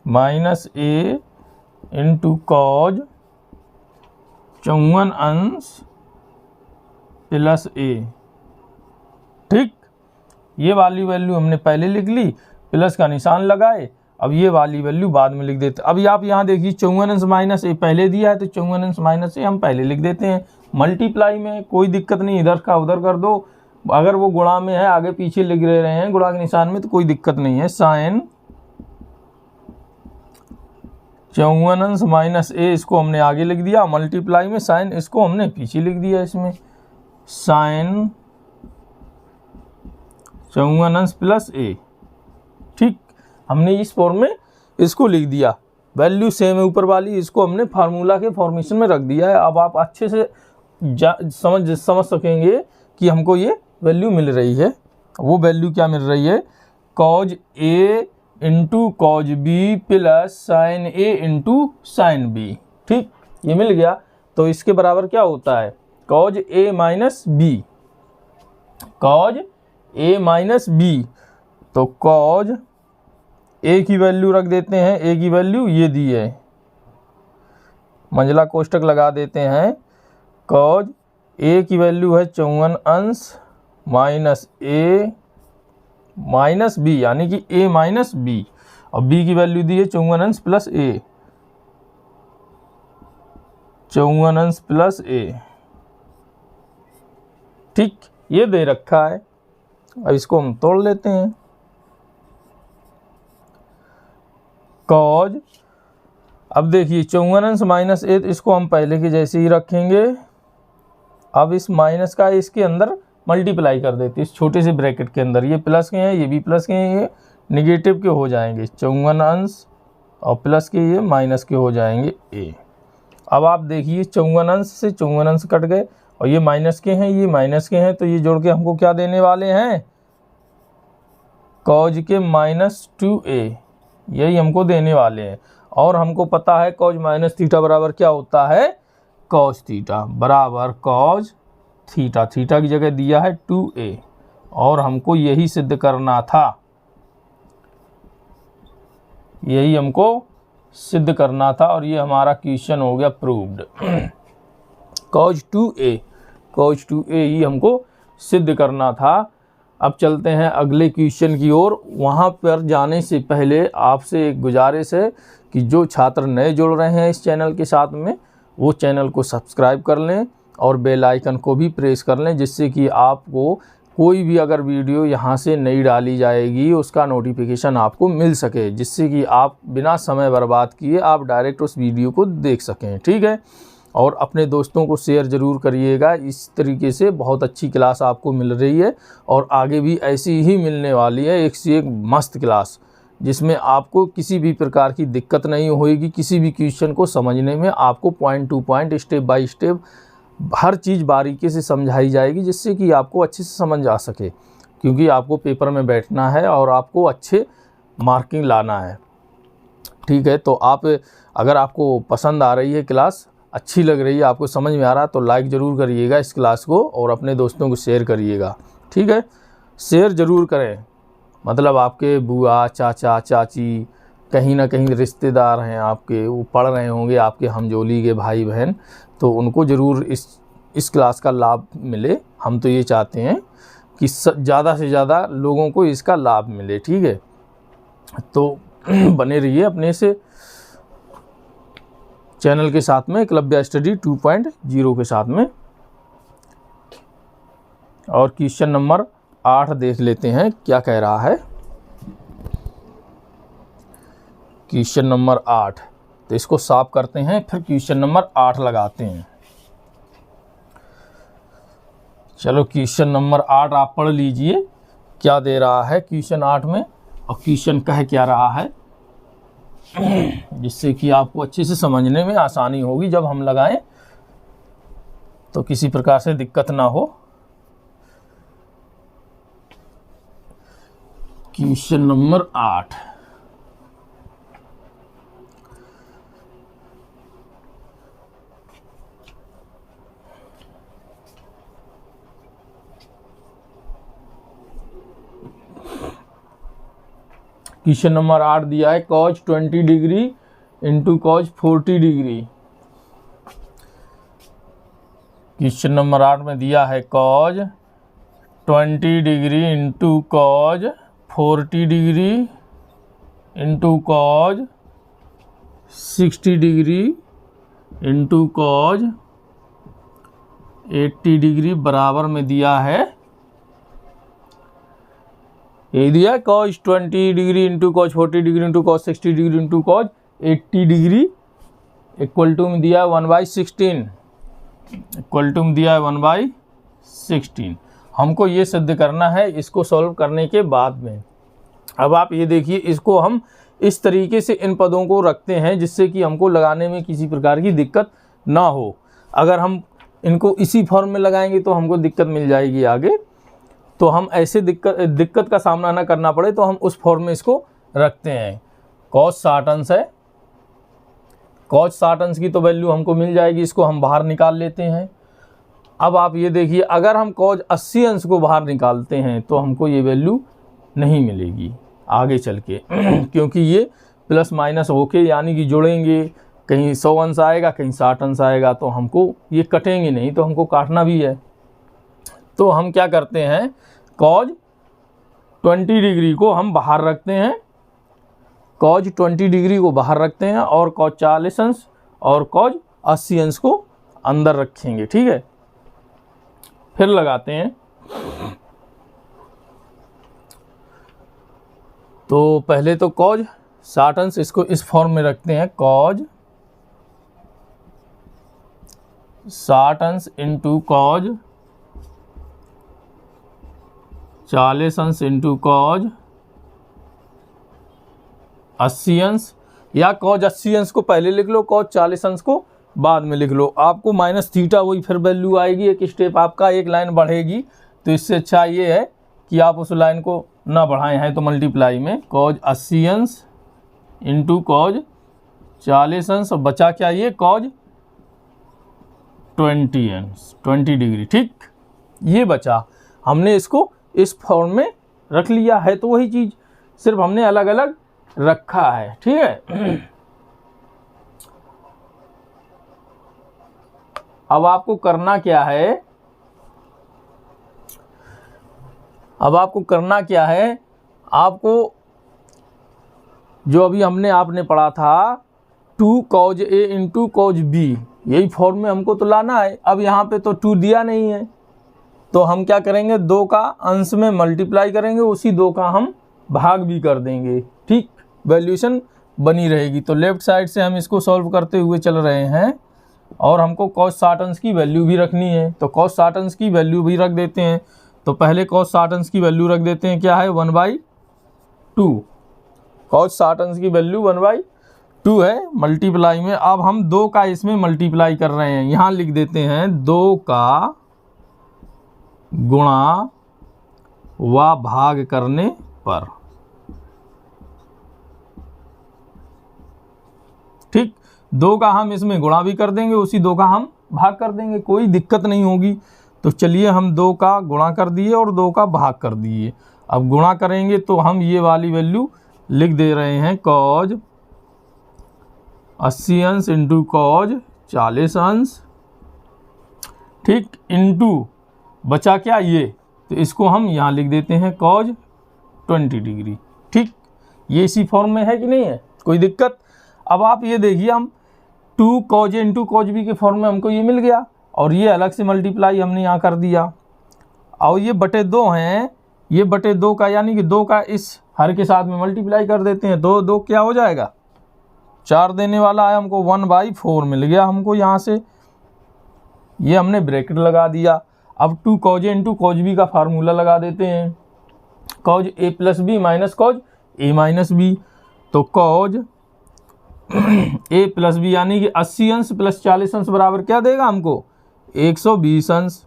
माइनस ए इंटू कॉज 54 अंश प्लस ए। ठीक, ये वाली वैल्यू हमने पहले लिख ली, प्लस का निशान लगाए, अब ये वाली वैल्यू बाद में लिख देते। अभी आप यहाँ देखिए 54 अंश माइनस ए पहले दिया है, तो 54 अंश माइनस ए हम पहले लिख देते हैं। मल्टीप्लाई में कोई दिक्कत नहीं, इधर का उधर कर दो। अगर वो गुणा में है, आगे पीछे लिख रहे हैं गुणा के निशान में, तो कोई दिक्कत नहीं है। साइन 54 अंश माइनस ए, इसको हमने आगे लिख दिया, मल्टीप्लाई में साइन इसको हमने पीछे लिख दिया। इसमें साइन 54 अंश प्लस ए। ठीक, हमने इस फॉर्म में इसको लिख दिया, वैल्यू सेम है ऊपर वाली, इसको हमने फार्मूला के फॉर्मेशन में रख दिया है। अब आप अच्छे से समझ सकेंगे कि हमको ये वैल्यू मिल रही है। वो वैल्यू क्या मिल रही है? Cos A into cos B plus sine A into sine B. ठीक, ये मिल गया। तो इसके बराबर क्या होता है? Cos A minus B, cos A minus B. तो कॉज ए की वैल्यू रख देते हैं, ए की वैल्यू ये दी है, मंझला कोष्टक लगा देते हैं। कॉज ए की वैल्यू है 54 अंश माइनस ए माइनस बी, यानी कि ए माइनस बी, और बी की वैल्यू दी है 54 अंश प्लस ए, 54 अंश प्लस ए। ठीक, ये दे रखा है। अब इसको हम तोड़ लेते हैं। कॉज, अब देखिए 54 अंश माइनस ए, इसको हम पहले के जैसे ही रखेंगे। अब इस माइनस का इसके अंदर मल्टीप्लाई कर देते हैं, इस छोटे से ब्रैकेट के अंदर। ये प्लस के हैं, ये भी प्लस के हैं, ये निगेटिव के हो जाएंगे 54 अंश, और प्लस के ये माइनस के हो जाएंगे ए। अब आप देखिए 54 अंश से 54 अंश कट गए, और ये माइनस के हैं, ये माइनस के हैं, तो ये जोड़ के हमको क्या देने वाले हैं? कॉज के माइनस 2a, यही हमको देने वाले हैं। और हमको पता है कॉज माइनस थीटा बराबर क्या होता है? कॉज थीटा बराबर कॉज थीटा। थीटा की जगह दिया है 2a, और हमको यही सिद्ध करना था, यही हमको सिद्ध करना था, और ये हमारा क्वेश्चन हो गया proved. Cause 2a, cause 2a ही हमको सिद्ध करना था। अब चलते हैं अगले क्वेश्चन की ओर। वहाँ पर जाने से पहले आपसे एक गुजारिश है कि जो छात्र नए जुड़ रहे हैं इस चैनल के साथ में, वो चैनल को सब्सक्राइब कर लें और बेल आइकन को भी प्रेस कर लें, जिससे कि आपको कोई भी अगर वीडियो यहाँ से नई डाली जाएगी उसका नोटिफिकेशन आपको मिल सके, जिससे कि आप बिना समय बर्बाद किए आप डायरेक्ट उस वीडियो को देख सकें। ठीक है, और अपने दोस्तों को शेयर ज़रूर करिएगा। इस तरीके से बहुत अच्छी क्लास आपको मिल रही है, और आगे भी ऐसी ही मिलने वाली है, एक से एक मस्त क्लास, जिसमें आपको किसी भी प्रकार की दिक्कत नहीं होएगी। किसी भी क्वेश्चन को समझने में आपको point to point, step by step हर चीज़ बारीकी से समझाई जाएगी, जिससे कि आपको अच्छे से समझ आ सके, क्योंकि आपको पेपर में बैठना है और आपको अच्छे मार्किंग लाना है। ठीक है, तो आप अगर आपको पसंद आ रही है क्लास, अच्छी लग रही है, आपको समझ में आ रहा है, तो लाइक ज़रूर करिएगा इस क्लास को, और अपने दोस्तों को शेयर करिएगा। ठीक है, शेयर ज़रूर करें, मतलब आपके बुआ, चाचा, चाची, कहीं ना कहीं रिश्तेदार हैं आपके, वो पढ़ रहे होंगे, आपके हमजोली के भाई बहन, तो उनको ज़रूर इस क्लास का लाभ मिले। हम तो ये चाहते हैं कि ज़्यादा से ज़्यादा लोगों को इसका लाभ मिले। ठीक है, तो बने रहिए अपने से चैनल के साथ में, एकलव्य स्टडी 2.0 के साथ में। और क्वेश्चन नंबर 8 देख लेते हैं क्या कह रहा है। क्वेश्चन नंबर 8, तो इसको साफ करते हैं, फिर क्वेश्चन नंबर 8 लगाते हैं। चलो क्वेश्चन नंबर 8 आप पढ़ लीजिए क्या दे रहा है क्वेश्चन 8 में, और क्वेश्चन कह क्या रहा है, जिससे कि आपको अच्छे से समझने में आसानी होगी जब हम लगाएं, तो किसी प्रकार से दिक्कत ना हो। क्वेश्चन नंबर 8, क्वेश्चन नंबर 8 दिया है cos 20 degree into cos 40 degree. Question number 8 में दिया है cos 20 degree into cos 40 degree into cos 60 degree into cos 80 degree बराबर में दिया है, ये दिया cos 20 degree into cos 40 degree into cos 60 degree into cos 80 degree equal to में दिया है 1/16, इक्वल टू में दिया है 1/16। हमको ये सिद्ध करना है इसको सॉल्व करने के बाद में। अब आप ये देखिए, इसको हम इस तरीके से इन पदों को रखते हैं जिससे कि हमको लगाने में किसी प्रकार की दिक्कत ना हो। अगर हम इनको इसी फॉर्म में लगाएंगे तो हमको दिक्कत मिल जाएगी आगे, तो हम ऐसे दिक्कत का सामना ना करना पड़े, तो हम उस फॉर्म में इसको रखते हैं। cos 60 अंश है, cos 60 अंश की तो वैल्यू हमको मिल जाएगी, इसको हम बाहर निकाल लेते हैं। अब आप ये देखिए, अगर हम cos 80 अंश को बाहर निकालते हैं तो हमको ये वैल्यू नहीं मिलेगी आगे चल के क्योंकि ये प्लस माइनस होके यानी कि जुड़ेंगे, कहीं 100 अंश आएगा कहीं 60 अंश आएगा, तो हमको ये कटेंगे नहीं, तो हमको काटना भी है। तो हम क्या करते हैं, cos 20 डिग्री को हम बाहर रखते हैं, cos 20 डिग्री को बाहर रखते हैं और cos 40 अंश और cos 80 अंश को अंदर रखेंगे। ठीक है, फिर लगाते हैं। तो पहले तो cos 60 अंश इसको इस फॉर्म में रखते हैं, cos 60 अंश इंटू cos 40 अंश इंटू cos 80 अंश, या cos 80 अंश को पहले लिख लो, cos 40 अंश को बाद में लिख लो। आपको माइनस थीटा वही फिर वैल्यू आएगी, एक स्टेप आपका एक लाइन बढ़ेगी। तो इससे अच्छा ये है कि आप उस लाइन को ना बढ़ाए हैं, तो मल्टीप्लाई में cos 80 अंश इंटू cos 40 अंश, और बचा क्या ये cos 20 अंश 20 डिग्री। ठीक, ये बचा, हमने इसको इस फॉर्म में रख लिया है, तो वही चीज़ सिर्फ हमने अलग अलग रखा है। ठीक है, अब आपको करना क्या है, अब आपको करना क्या है, आपको जो अभी हमने आपने पढ़ा था 2 cos A into cos B, यही फॉर्म में हमको तो लाना है। अब यहाँ पे तो 2 दिया नहीं है, तो हम क्या करेंगे, 2 का अंश में मल्टीप्लाई करेंगे, उसी 2 का हम भाग भी कर देंगे। ठीक, वैल्यूएशन बनी रहेगी। तो लेफ्ट साइड से हम इसको सॉल्व करते हुए चल रहे हैं, और हमको cos 60 अंश की वैल्यू भी रखनी है, तो cos 60 अंश की वैल्यू भी रख देते हैं। तो पहले cos 60 अंश की वैल्यू रख देते हैं, क्या है 1/2, cos 60 अंश की वैल्यू 1/2 है, मल्टीप्लाई में। अब हम 2 का इसमें मल्टीप्लाई कर रहे हैं, यहाँ लिख देते हैं 2 का गुणा व भाग करने पर। ठीक, 2 का हम इसमें गुणा भी कर देंगे, उसी 2 का हम भाग कर देंगे, कोई दिक्कत नहीं होगी। तो चलिए हम 2 का गुणा कर दिए और 2 का भाग कर दिए। अब गुणा करेंगे तो हम ये वाली वैल्यू लिख दे रहे हैं, cos 80 अंश इंटू cos 40 अंश। ठीक, इंटू बचा क्या ये, तो इसको हम यहाँ लिख देते हैं cos 20 डिग्री। ठीक, ये इसी फॉर्म में है कि नहीं है, कोई दिक्कत। अब आप ये देखिए, हम 2 cos A into cos B के फॉर्म में हमको ये मिल गया, और ये अलग से मल्टीप्लाई हमने यहाँ कर दिया। और ये बटे 2 हैं, ये बटे 2 का यानी कि 2 का इस हर के साथ में मल्टीप्लाई कर देते हैं, 2 2 क्या हो जाएगा 4 देने वाला है हमको, 1/4 मिल गया हमको यहाँ से। ये हमने ब्रैकेट लगा दिया। अब 2 cos A into cos B का फार्मूला लगा देते हैं, cos A plus B minus cos A minus B. तो cos A प्लस बी यानी कि 80 अंश प्लस 40 अंश बराबर क्या देगा हमको 120 अंश।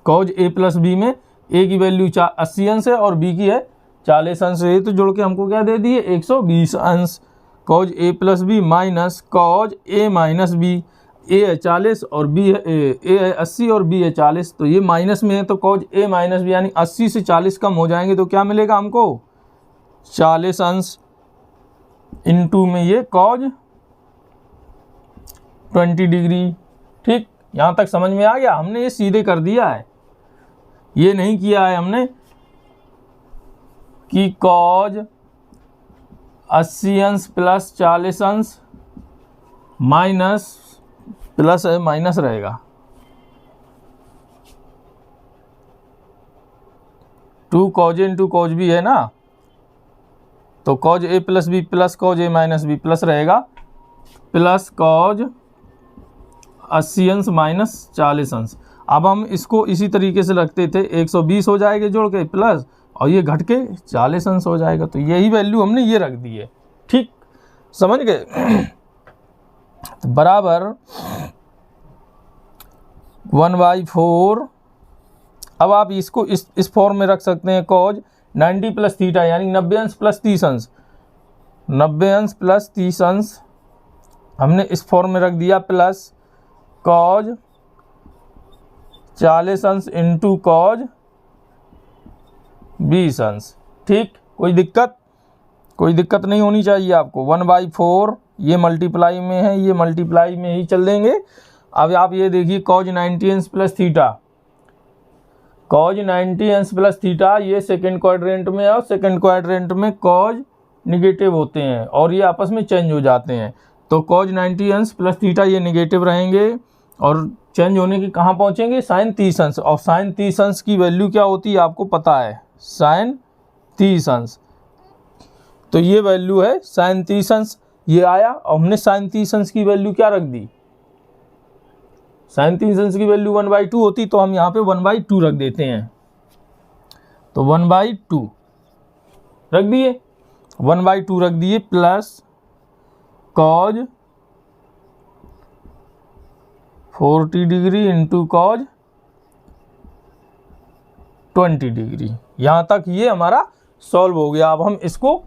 cos A प्लस बी में A की वैल्यू 80 अंश है और B की है 40 अंश, ये तो जोड़ के हमको क्या दे दिए 120 अंश। cos A plus B minus cos A minus B, A है 40 और B है A है 80 और B है 40, तो ये माइनस में है तो cos A माइनस बी यानी 80 से 40 कम हो जाएंगे तो क्या मिलेगा हमको 40 अंश, इनटू में ये cos 20 डिग्री। ठीक, यहाँ तक समझ में आ गया। हमने ये सीधे कर दिया है, ये नहीं किया है हमने कि cos 80 अंश प्लस 40 अंश माइनस प्लस है माइनस रहेगा 2 cos A into cos B है ना, तो cos A plus B plus cos A minus B plus रहेगा प्लस cos 80 अंश माइनस 40 अंश। अब हम इसको इसी तरीके से रखते थे, 120 हो जाएगा जोड़ के प्लस, और ये घट के 40 अंश हो जाएगा, तो यही वैल्यू हमने ये रख दी है। ठीक, समझ गए। तो बराबर 1/4। अब आप इसको इस फॉर्म में रख सकते हैं, cos 90 प्लस थीटा यानी 90 अंश प्लस 30 अंश, 90 अंश प्लस 30 अंश हमने इस फॉर्म में रख दिया, प्लस cos 40 अंश इंटू cos 20 अंश। ठीक, कोई दिक्कत नहीं होनी चाहिए आपको। 1/4 ये मल्टीप्लाई में है, ये मल्टीप्लाई में ही चल देंगे। अब आप ये देखिए cos 90 अंश प्लस थीटा, cos 90 अंश प्लस थीटा ये सेकंड क्वाड्रेंट में है, और सेकंड क्वाड्रेंट में cos निगेटिव होते हैं और ये आपस में चेंज हो जाते हैं, तो cos 90 अंश प्लस थीटा ये निगेटिव रहेंगे और चेंज होने के कहाँ पहुँचेंगे sin 30 अंश। और sin 30 अंश की वैल्यू क्या होती है आपको पता है, sin 30 अंश, तो ये वैल्यू है sin 30 अंश। ये आया और हमने sin 30 अंश की वैल्यू क्या रख दी, sin 30 अंश की वैल्यू 1/2 होती, तो हम यहाँ पे 1/2 रख देते हैं, तो 1/2 रख दिए, 1/2 रख दिए, plus cos 40 degree into cos 20 degree. यहाँ तक ये हमारा सॉल्व हो गया। अब हम इसको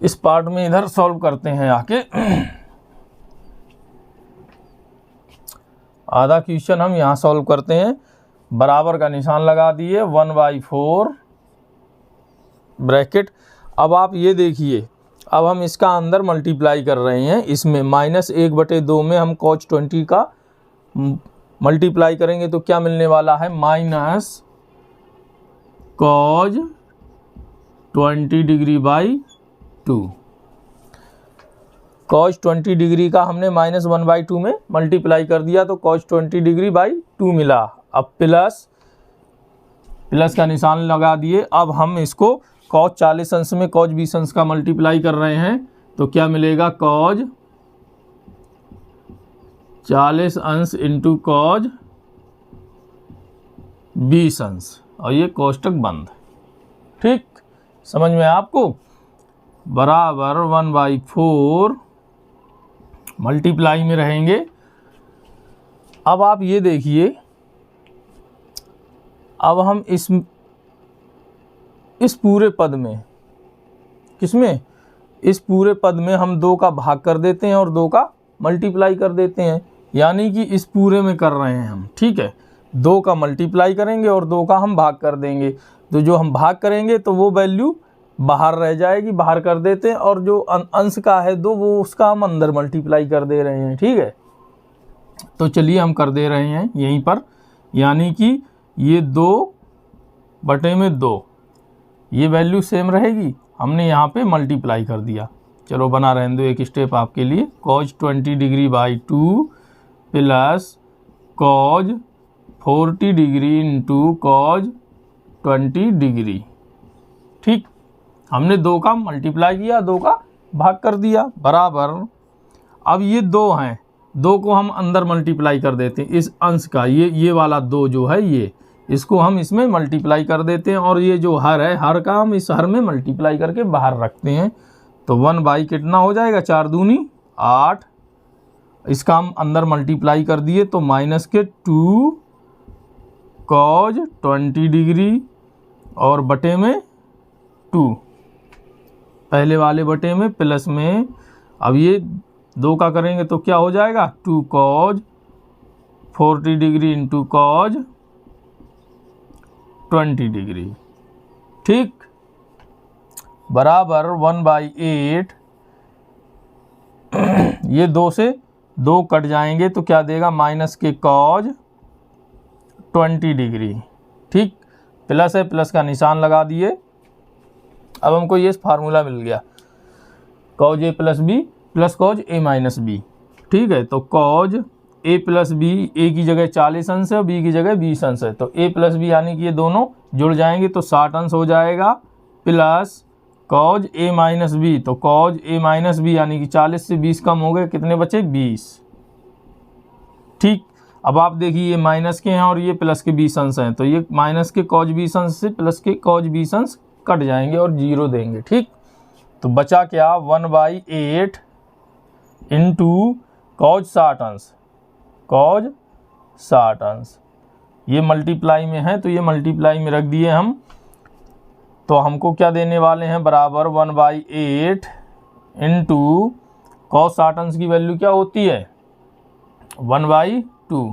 इस पार्ट में इधर सॉल्व करते हैं आके। आधा क्वेश्चन हम यहाँ सॉल्व करते हैं, बराबर का निशान लगा दिए, 1/4 ब्रैकेट। अब आप ये देखिए, अब हम इसका अंदर मल्टीप्लाई कर रहे हैं, इसमें -1/2 में हम cos 20 का मल्टीप्लाई करेंगे तो क्या मिलने वाला है, minus cos 20 degree by 2। cos 20 degree का हमने -1/2 में मल्टीप्लाई कर दिया तो cos 20 डिग्री बाई 2 मिला। अब प्लस का निशान लगा दिए। अब हम इसको cos 40 अंश में cos 20 अंश का मल्टीप्लाई कर रहे हैं तो क्या मिलेगा, cos 40 अंश इंटू cos 20 अंश, और ये कोष्टक बंद। ठीक, समझ में आपको, बराबर 1/4 मल्टीप्लाई में रहेंगे। अब आप ये देखिए, अब हम इस पूरे पद में, किसमें, इस पूरे पद में हम 2 का भाग कर देते हैं और 2 का मल्टीप्लाई कर देते हैं, यानी कि इस पूरे में कर रहे हैं हम। ठीक है, 2 का मल्टीप्लाई करेंगे और 2 का हम भाग कर देंगे, तो जो हम भाग करेंगे तो वो वैल्यू बाहर रह जाएगी, बाहर कर देते हैं, और जो अंश का है 2 वो उसका हम अंदर मल्टीप्लाई कर दे रहे हैं। ठीक है, तो चलिए हम कर दे रहे हैं यहीं पर, यानी कि ये 2/2 ये वैल्यू सेम रहेगी, हमने यहाँ पे मल्टीप्लाई कर दिया। चलो बना रहने दो एक स्टेप आपके लिए। cos 20 degree by 2 plus cos 40 degree into cos 20 degree. ठीक, हमने 2 का मल्टीप्लाई किया, 2 का भाग कर दिया, बराबर। अब ये 2 हैं, 2 को हम अंदर मल्टीप्लाई कर देते हैं, इस अंश का ये वाला 2 जो है ये, इसको हम इसमें मल्टीप्लाई कर देते हैं, और ये जो हर है, हर का हम इस हर में मल्टीप्लाई करके बाहर रखते हैं। तो 1 कितना हो जाएगा, 4 दूनी 8, इसका हम अंदर मल्टीप्लाई कर दिए तो माइनस के 2 cos 20 डिग्री और बटे में 2, पहले वाले बटे में प्लस में। अब ये 2 का करेंगे तो क्या हो जाएगा, 2 cos 40 degree into cos 20 degree. ठीक, बराबर 1/8। ये 2 से 2 कट जाएंगे तो क्या देगा, माइनस के cos 20 डिग्री। ठीक, प्लस है, प्लस का निशान लगा दिए। अब हमको ये फार्मूला मिल गया, cos a plus B plus cos a minus B. ठीक है, तो cos a plus B, a की जगह 40 अंश है और b की जगह 20 अंश है, तो a प्लस बी यानी कि ये दोनों जुड़ जाएंगे तो 60 अंश हो जाएगा, plus cos a minus B, तो cos a माइनस बी यानी कि 40 से 20 कम हो गए, कितने बचे, 20। ठीक, अब आप देखिए ये माइनस के हैं और ये प्लस के 20 अंश हैं, तो ये माइनस के cos 20 अंश से प्लस के cos 20 अंश कट जाएंगे और 0 देंगे। ठीक, तो बचा क्या, 1/8 इंटू cos 60 अंश, cos 60 अंश, ये मल्टीप्लाई में है तो ये मल्टीप्लाई में रख दिए हम। तो हमको क्या देने वाले हैं, बराबर 1/8 इंटू cos 60 अंश की वैल्यू क्या होती है, 1/2।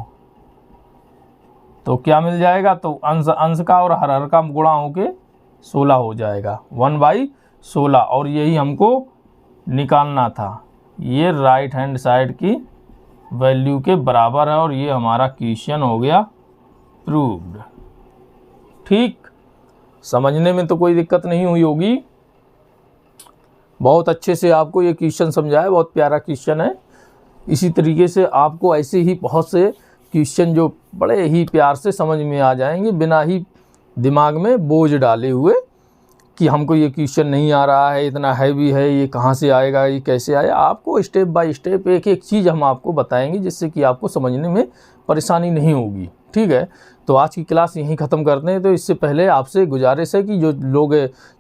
तो क्या मिल जाएगा, तो अंश अंश का और हर का गुणा होके 16 हो जाएगा, 1/16, और यही हमको निकालना था। ये राइट हैंड साइड की वैल्यू के बराबर है और ये हमारा क्वेश्चन हो गया प्रूव्ड। ठीक, समझने में तो कोई दिक्कत नहीं हुई होगी, बहुत अच्छे से आपको ये क्वेश्चन समझाया, बहुत प्यारा क्वेश्चन है। इसी तरीके से आपको ऐसे ही बहुत से क्वेश्चन जो बड़े ही प्यार से समझ में आ जाएंगे, बिना ही दिमाग में बोझ डाले हुए कि हमको ये क्वेश्चन नहीं आ रहा है, इतना हैवी है, ये कहाँ से आएगा, ये कैसे आएगा। आपको स्टेप बाय स्टेप एक एक चीज़ हम आपको बताएंगे जिससे कि आपको समझने में परेशानी नहीं होगी। ठीक है, तो आज की क्लास यहीं ख़त्म करते हैं। तो इससे पहले आपसे गुजारिश है कि जो लोग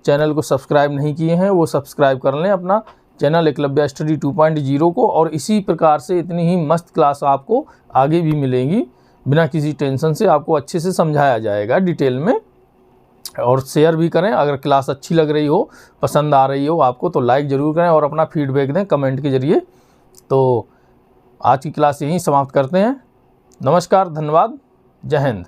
चैनल को सब्सक्राइब नहीं किए हैं वो सब्सक्राइब कर लें अपना चैनल एकलव्य स्टडी 2.0 को, और इसी प्रकार से इतनी ही मस्त क्लास आपको आगे भी मिलेंगी, बिना किसी टेंशन से आपको अच्छे से समझाया जाएगा डिटेल में। और शेयर भी करें, अगर क्लास अच्छी लग रही हो, पसंद आ रही हो आपको, तो लाइक ज़रूर करें और अपना फीडबैक दें कमेंट के ज़रिए। तो आज की क्लास यहीं समाप्त करते हैं। नमस्कार, धन्यवाद, जय हिंद।